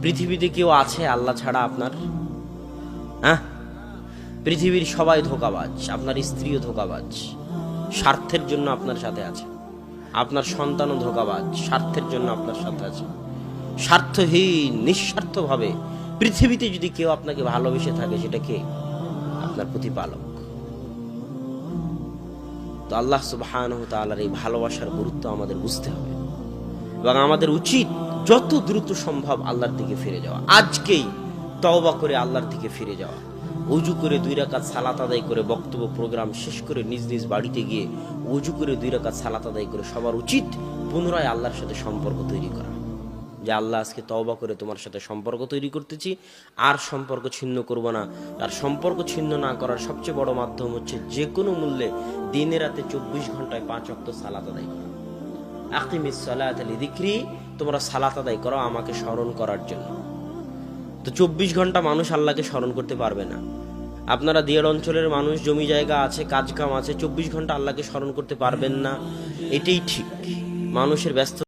পৃথিবীতে কেউ আছে আল্লাহ ছাড়া আপনার? হ্যাঁ, পৃথিবীর সবাই ধোঁকাবাজ, আপনার স্ত্রীও ধোঁকাবাজ, স্বার্থের জন্য আপনার সাথে আছে। আপনার সন্তানও ধোঁকাবাজ, স্বার্থের জন্য আপনার সাথে আছে। স্বার্থহীন নিঃস্বার্থভাবে পৃথিবীতে যদি কেউ আপনাকে ভালোবেসে থাকে, সেটা কে? আপনার প্রতিপালক। তো আল্লাহ সুবহানাহু ওয়া তাআলার এই ভালোবাসার গুরুত্ব আমাদের বুঝতে হবে এবং আমাদের উচিত যত দ্রুত সম্ভব আল্লাহর দিকে ফিরে যাওয়া। আজকেই তওবা করে আল্লাহর দিকে ফিরে যাওয়া, ওযু করে 2 রাকাত সালাত আদায় করে, বক্তব্য প্রোগ্রাম শেষ করে নিজ নিজ বাড়িতে গিয়ে ওযু করে 2 রাকাত সালাত আদায় করে সবার উচিত পুনরায় আল্লাহর সাথে সম্পর্ক তৈরি করা। যে আল্লাহ, আজকে তওবা করে তোমার সাথে সম্পর্ক তৈরি করতেছি, আর সম্পর্ক ছিন্ন করব না। আর সম্পর্ক ছিন্ন না করার সবচেয়ে বড় মাধ্যম হচ্ছে যে কোনো মূল্যে দিনে রাতে 24 ঘন্টায় 5 ওয়াক্ত সালাত আদায় করা। আকিমিস সালাতা লিযিকরি, তোমরা সালাত আদায় করো আমাকে স্মরণ করার জন্য। তো 24 ঘন্টা মানুষ আল্লাহকে স্মরণ করতে পারবে না। আপনারা দিয়ার অঞ্চলের মানুষ, জমি জায়গা আছে, কাজ কাম আছে, 24 ঘন্টা আল্লাহকে স্মরণ করতে পারবেন না, এটাই ঠিক। মানুষের ব্যস্ত